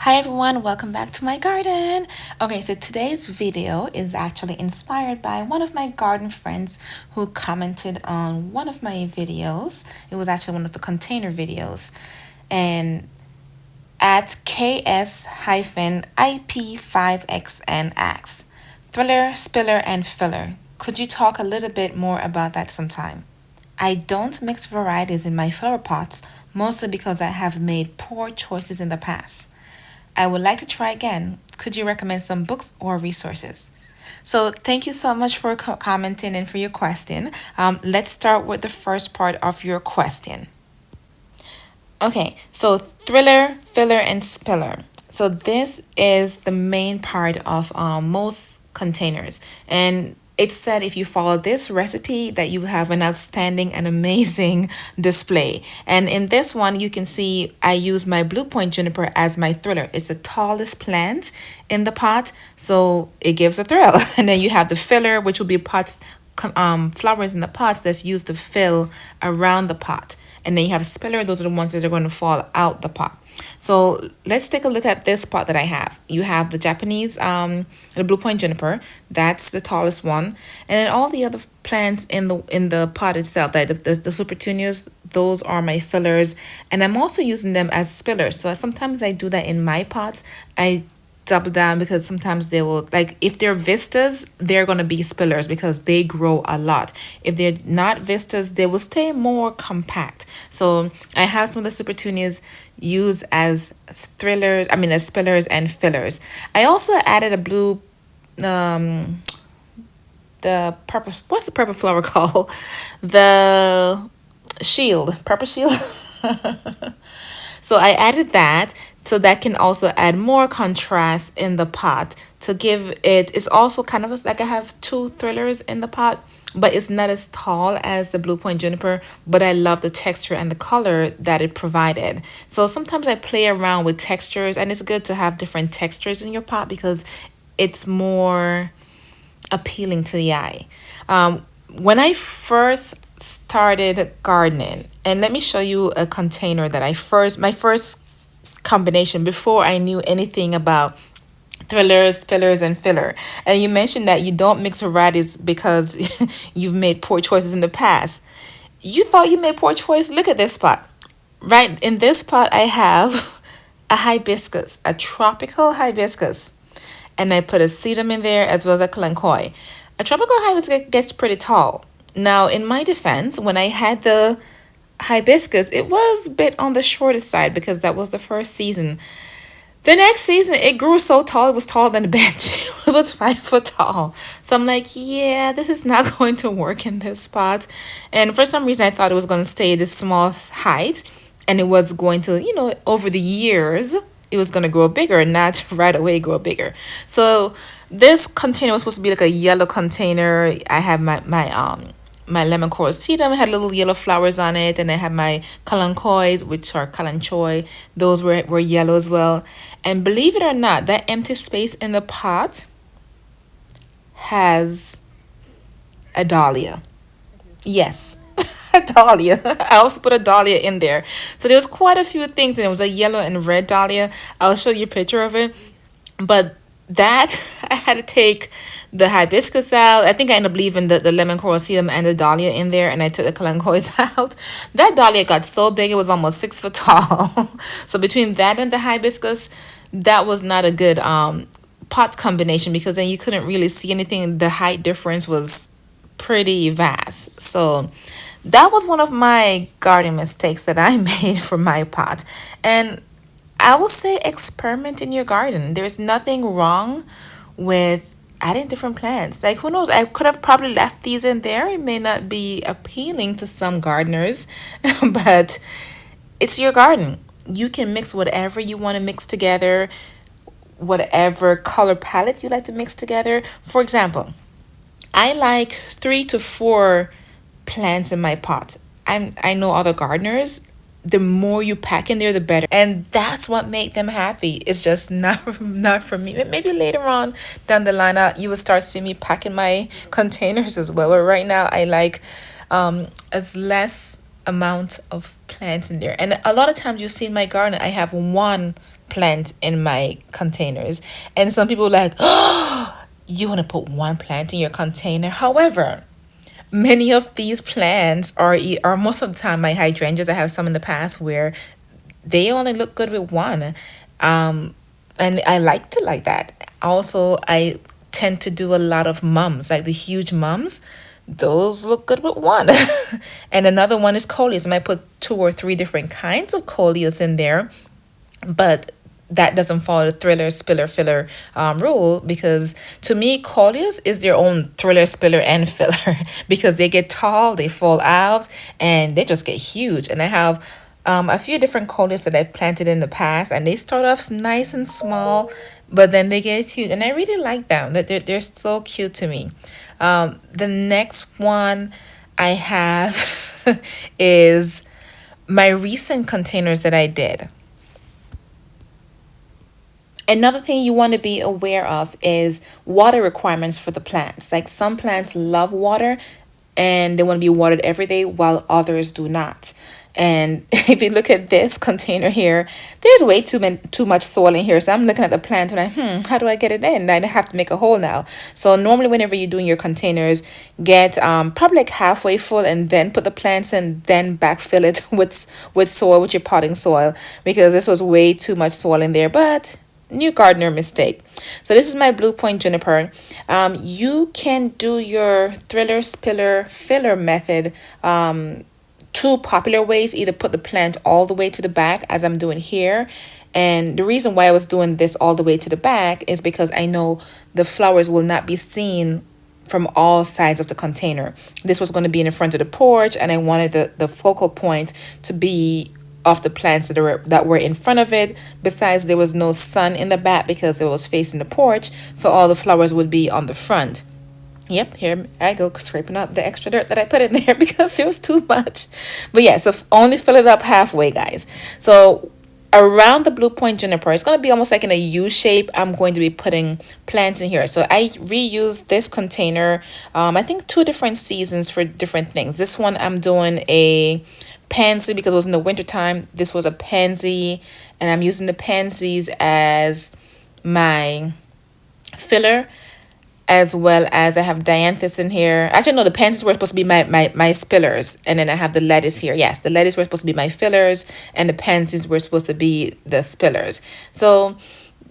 Hi everyone, welcome back to my garden. Okay, so today's video is actually inspired by one of my garden friends who commented on one of my videos. It was actually one of the container videos. And at KS-IP5XN asks, Thriller, Spiller, and Filler. Could you talk a little bit more about that sometime? I don't mix varieties in my flower pots, mostly because I have made poor choices in the past. I would like to try again. Could you recommend some books or resources? So, thank you so much for commenting and for your question. Let's start with the first part of your question. Okay, so thriller, filler, and spiller. So this is the main part of most containers, and it said if you follow this recipe that you have an outstanding and amazing display. And in this one, you can see I use my blue point juniper as my thriller. It's the tallest plant in the pot, so it gives a thrill. And then you have the filler, which will be pots, flowers in the pots that's used to fill around the pot. And then you have spiller, those are the ones that are going to fall out the pot. So let's take a look at this pot that I have. You have the Japanese, the blue point juniper. That's the tallest one, and then all the other plants in the pot itself, like the super petunias, those are my fillers, and I'm also using them as spillers. So sometimes I do that in my pots. I double down because sometimes they will, like, if they're vistas, they're going to be spillers because they grow a lot. If they're not vistas, they will stay more compact. So I have some of the super petunias used as thrillers, I mean as spillers and fillers. I also added a blue, um the purple, what's the purple flower called, the shield, purple shield. So I added that, so that can also add more contrast in the pot to give it. It's also kind of like I have two thrillers in the pot, but it's not as tall as the blue point juniper, but I love the texture and the color that it provided. So sometimes I play around with textures, and it's good to have different textures in your pot because it's more appealing to the eye. When I first started gardening, and let me show you a container that my first combination before I knew anything about thrillers, fillers, and filler. And you mentioned that you don't mix varieties because you've made poor choices in the past. You thought you made poor choice? Look at this spot. Right in this pot, I have a hibiscus, a tropical hibiscus, and I put a sedum in there as well as a kalanchoe. A tropical hibiscus gets pretty tall. Now, in my defense, when I had the hibiscus, it was a bit on the shorter side because that was the first season. The next season, it grew so tall, it was taller than the bench. It was 5 foot tall. So I'm like, yeah, this is not going to work in this spot. And for some reason, I thought it was going to stay this small height. And it was going to, over the years, it was going to grow bigger, not right away grow bigger. So this container was supposed to be like a yellow container. I have my lemon coral sedum. It had little yellow flowers on it, and I had my kalanchoys, which are kalanchoy. Those were yellow as well. And believe it or not, that empty space in the pot has a dahlia. Yes, a dahlia. I also put a dahlia in there. So there was quite a few things, and it was a yellow and red dahlia. I'll show you a picture of it. But that, I had to take the hibiscus out. I think I ended up leaving the lemon coral sedum and the dahlia in there, and I took the kalanchoys out. That dahlia got so big, it was almost 6 foot tall. So between that and the hibiscus, that was not a good pot combination because then you couldn't really see anything. The height difference was pretty vast. So that was one of my garden mistakes that I made for my pot. And I will say experiment in your garden. There's nothing wrong with adding different plants. Like, who knows? I could have probably left these in there. It may not be appealing to some gardeners, but it's your garden. You can mix whatever you want to mix together, whatever color palette you like to mix together. For example, I like 3 to 4 plants in my pot. I know other gardeners, the more you pack in there, the better. And that's what make them happy. It's just not for me. Maybe later on down the line, you will start seeing me packing my containers as well. But right now, I like as less amount of plants in there. And a lot of times you see in my garden, I have one plant in my containers. And some people are like, oh, you want to put one plant in your container. However, many of these plants are most of the time my hydrangeas. I have some in the past where they only look good with one. Um, and I liked it like that. Also, I tend to do a lot of mums, like the huge mums. Those look good with one. And another one is coleus. I might put two or three different kinds of coleus in there, but that doesn't follow the thriller, spiller, filler rule, because to me, coleus is their own thriller, spiller, and filler because they get tall, they fall out, and they just get huge. And I have a few different coleus that I've planted in the past, and they start off nice and small, but then they get huge, and I really like them. That they're so cute to me. The next one I have is my recent containers that I did. Another thing you want to be aware of is water requirements for the plants. Like some plants love water and they want to be watered every day while others do not. And if you look at this container here, there's way too much soil in here. So I'm looking at the plant and how do I get it in? I have to make a hole now. So normally whenever you're doing your containers, get probably like halfway full and then put the plants in, then backfill it with soil, with your potting soil, because this was way too much soil in there. But new gardener mistake. So this is my Blue Point juniper. You can do your thriller, spiller, filler method two popular ways. Either put the plant all the way to the back as I'm doing here, and the reason why I was doing this all the way to the back is because I know the flowers will not be seen from all sides of the container. This was going to be in the front of the porch, and I wanted the focal point to be of the plants that were in front of it. Besides, there was no sun in the back because it was facing the porch, so all the flowers would be on the front. Yep, here I go scraping up the extra dirt that I put in there because there was too much. But yeah, so only fill it up halfway, guys. So around the Blue Point juniper, it's going to be almost like in a U shape. I'm going to be putting plants in here. So I reused this container, I think 2 different seasons for different things. This one I'm doing a pansy because it was in the winter time. This was a pansy, and I'm using the pansies as my filler, as well as I have dianthus in here. Actually, no, the pansies were supposed to be my spillers, and then I have the lettuce here. Yes, the lettuce were supposed to be my fillers, and the pansies were supposed to be the spillers. So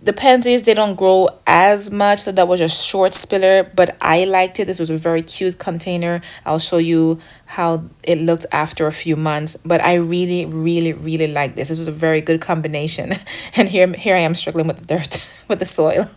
the pansies, they don't grow as much, so that was a short spiller, but I liked it. This was a very cute container. I'll show you how it looked after a few months, but I really, really, really like this. This is a very good combination. And here I am struggling with the dirt, with the soil.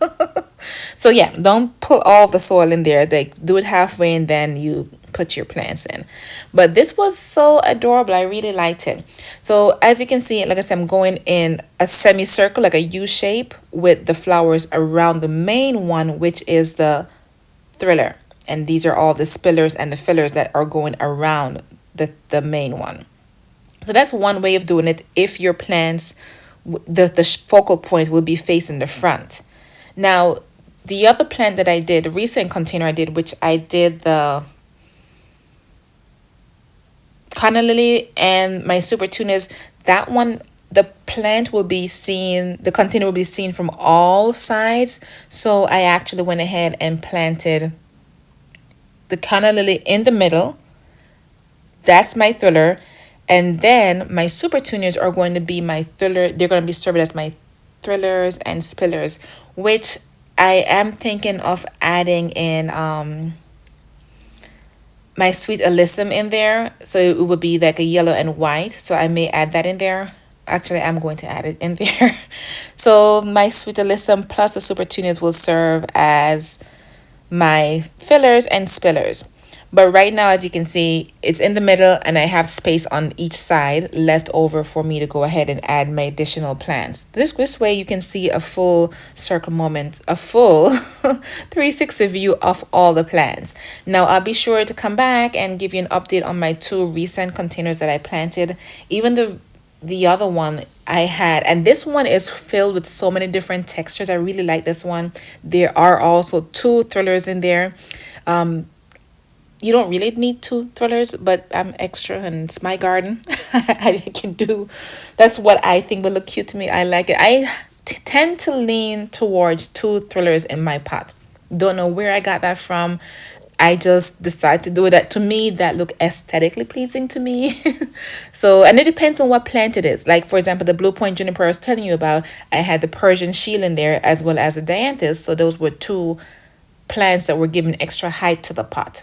So yeah, don't put all the soil in there. They do it halfway and then you put your plants in. But this was so adorable. I really liked it. So as you can see, like I said, I'm going in a semicircle, like a U shape, with the flowers around the main one, which is the thriller. And these are all the spillers and the fillers that are going around the main one. So that's one way of doing it if your plants, the focal point will be facing the front. Now, the other plant that I did, the recent container I did, which I did the Canna Lily and my super tunas, that one, the plant will be seen, the container will be seen from all sides. So I actually went ahead and planted the Canna Lily in the middle. That's my thriller. And then my super tuners are going to be my thriller. They're going to be served as my thrillers and spillers, which I am thinking of adding in my sweet alyssum in there. So it would be like a yellow and white. So I may add that in there. Actually, I'm going to add it in there. So my sweet alyssum plus the super tuners will serve as my fillers and spillers. But right now, as you can see, it's in the middle and I have space on each side left over for me to go ahead and add my additional plants. This way you can see a full circle moment, a full 360 view of all the plants. Now I'll be sure to come back and give you an update on my 2 recent containers that I planted. Even the other one I had, and this one is filled with so many different textures. I really like this one. There are also 2 thrillers in there. You don't really need 2 thrillers, but I'm extra and it's my garden. I can do, that's what I think will look cute to me. I like it. tend to lean towards two thrillers in my pot. Don't know where I got that from. I just decided to do that. To me, that look aesthetically pleasing to me. So, and it depends on what plant it is. Like, for example, the blue point juniper I was telling you about, I had the Persian shield in there as well as the dianthus. So those were two plants that were giving extra height to the pot.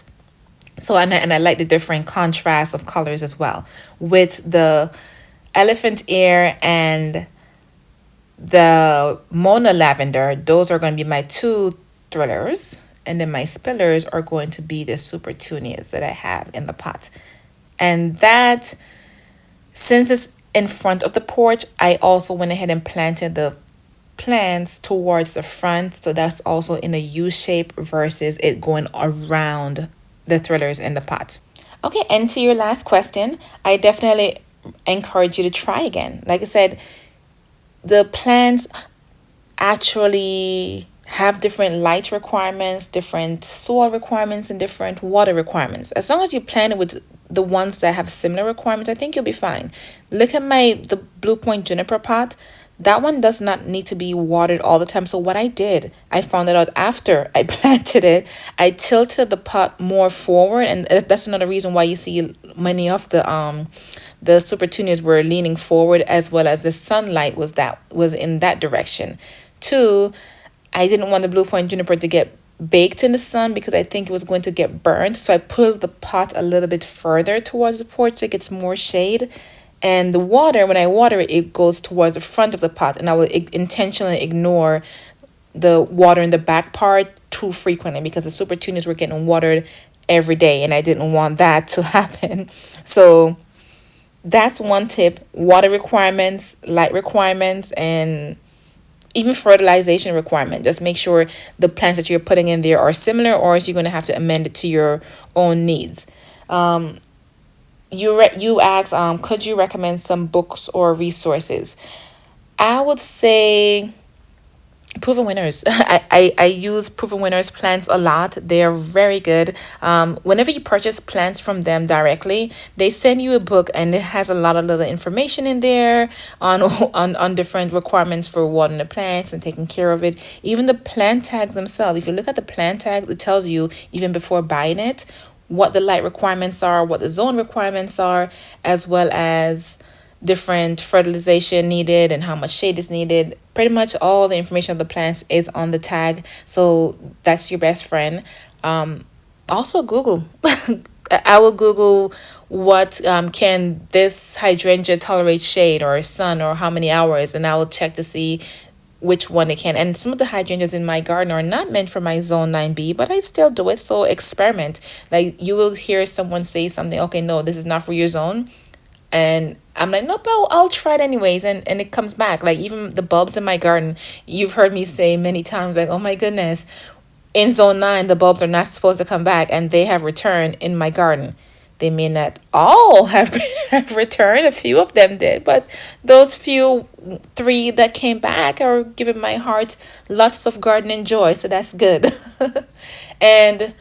So, and I like the different contrasts of colors as well. With the elephant ear and the Mona lavender, those are going to be my two thrillers. And then my spillers are going to be the super tunias that I have in the pot. And that, since it's in front of the porch, I also went ahead and planted the plants towards the front. So that's also in a U shape versus it going around the thrillers in the pot. Okay, and to your last question, I definitely encourage you to try again. Like I said, the plants actually have different light requirements, different soil requirements, and different water requirements. As long as you plant it with the ones that have similar requirements, I think you'll be fine. Look at the blue point juniper pot. That one does not need to be watered all the time. So what I did, I found it out after I planted it. I tilted the pot more forward, and that's another reason why you see many of the super tunias were leaning forward, as well as the sunlight was in that direction. Two, I didn't want the blue point juniper to get baked in the sun because I think it was going to get burned. So I pulled the pot a little bit further towards the porch so it gets more shade. And the water, when I water it, it goes towards the front of the pot. And I will intentionally ignore the water in the back part too frequently because the super tunias were getting watered every day. And I didn't want that to happen. So that's one tip. Water requirements, light requirements, and even fertilization requirement. Just make sure the plants that you're putting in there are similar, or else you're going to have to amend it to your own needs. You asked, could you recommend some books or resources? I would say Proven Winners. I use Proven Winners plants a lot. They're very good. Whenever you purchase plants from them directly, they send you a book and it has a lot of little information in there on different requirements for watering the plants and taking care of it. Even the plant tags themselves. If you look at the plant tags, it tells you even before buying it what the light requirements are, what the zone requirements are, as well as different fertilization needed and how much shade is needed. Pretty much all the information of the plants is on the tag, so that's your best friend. Also Google. I will Google what can this hydrangea tolerate shade or sun or how many hours, and I will check to see which one it can. And some of the hydrangeas in my garden are not meant for my zone 9B, but I still do it. So experiment. Like, you will hear someone say something, okay, no, this is not for your zone, and I'm like, nope, I'll try it anyways. And it comes back. Like, even the bulbs in my garden, you've heard me say many times, like, oh my goodness, in zone 9, the bulbs are not supposed to come back, and they have returned in my garden. They may not all have returned. A few of them did, but those few three that came back are giving my heart lots of gardening joy. So that's good. And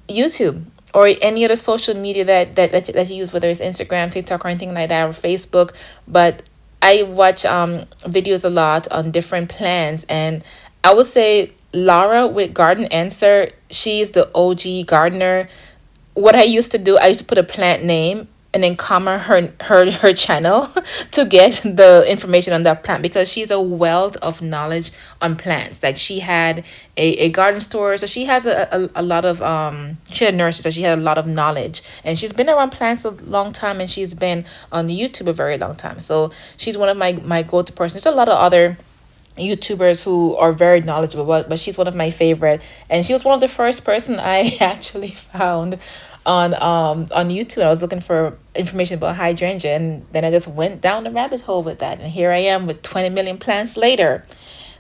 YouTube or any other social media that you use, whether it's Instagram, TikTok, or anything like that, or Facebook. But I watch videos a lot on different plants, and I would say Laura with Garden Answer, she's the OG gardener. What I used to do, I used to put a plant name and then comma her channel to get the information on that plant, because she's a wealth of knowledge on plants. Like, she had a garden store, so she has a lot of she had a nursery, so she had a lot of knowledge, and she's been around plants a long time, and she's been on YouTube a very long time. So she's one of my go-to persons. There's a lot of other YouTubers who are very knowledgeable, but she's one of my favorite, and she was one of the first person I actually found on YouTube. I was looking for information about hydrangea, and then I just went down the rabbit hole with that, and here I am with 20 million plants later.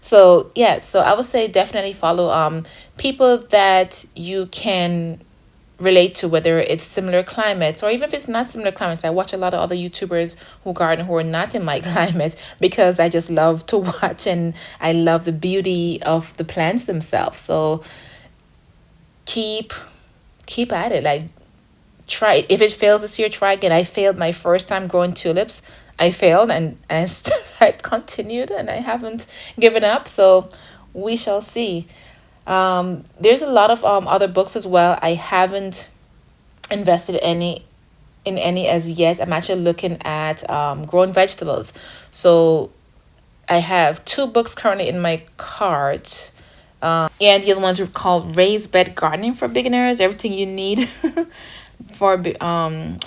So yeah, so I would say definitely follow people that you can relate to, whether it's similar climates or even if it's not similar climates. I watch a lot of other YouTubers who garden who are not in my climate, because I just love to watch, and I love the beauty of the plants themselves. So keep at it. Like, try it. If it fails this year, try again. I failed my first time growing tulips. I failed, and I've continued and I haven't given up. So we shall see. There's a lot of other books as well. I haven't invested in any as yet. I'm actually looking at growing vegetables. So I have two books currently in my cart. And the other ones are called Raised Bed Gardening for Beginners. Everything you need for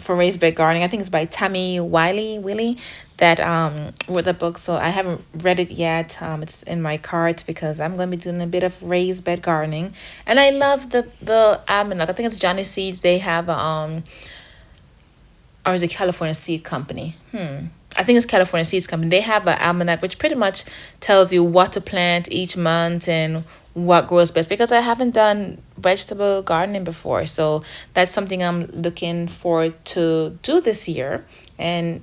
raised bed gardening. I think it's by Tammy Wiley that wrote the book. So I haven't read it yet. It's in my cart because I'm going to be doing a bit of raised bed gardening, and I love the almanac. I think it's Johnny Seeds. They have or is it California Seed Company? I think it's California Seeds Company. They have an almanac which pretty much tells you what to plant each month and what grows best, because I haven't done vegetable gardening before. So that's something I'm looking forward to do this year. And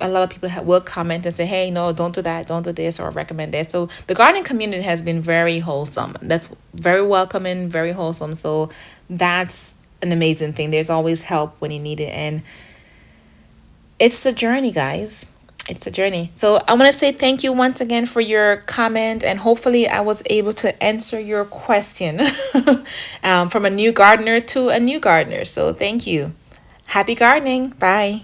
a lot of people will comment and say, hey, no, don't do that, don't do this, or recommend this. So the gardening community has been very wholesome. That's very welcoming, very wholesome. So that's an amazing thing. There's always help when you need it. And it's a journey, guys. It's a journey. So I want to say thank you once again for your comment, and hopefully I was able to answer your question from a new gardener to a new gardener. So thank you. Happy gardening. Bye.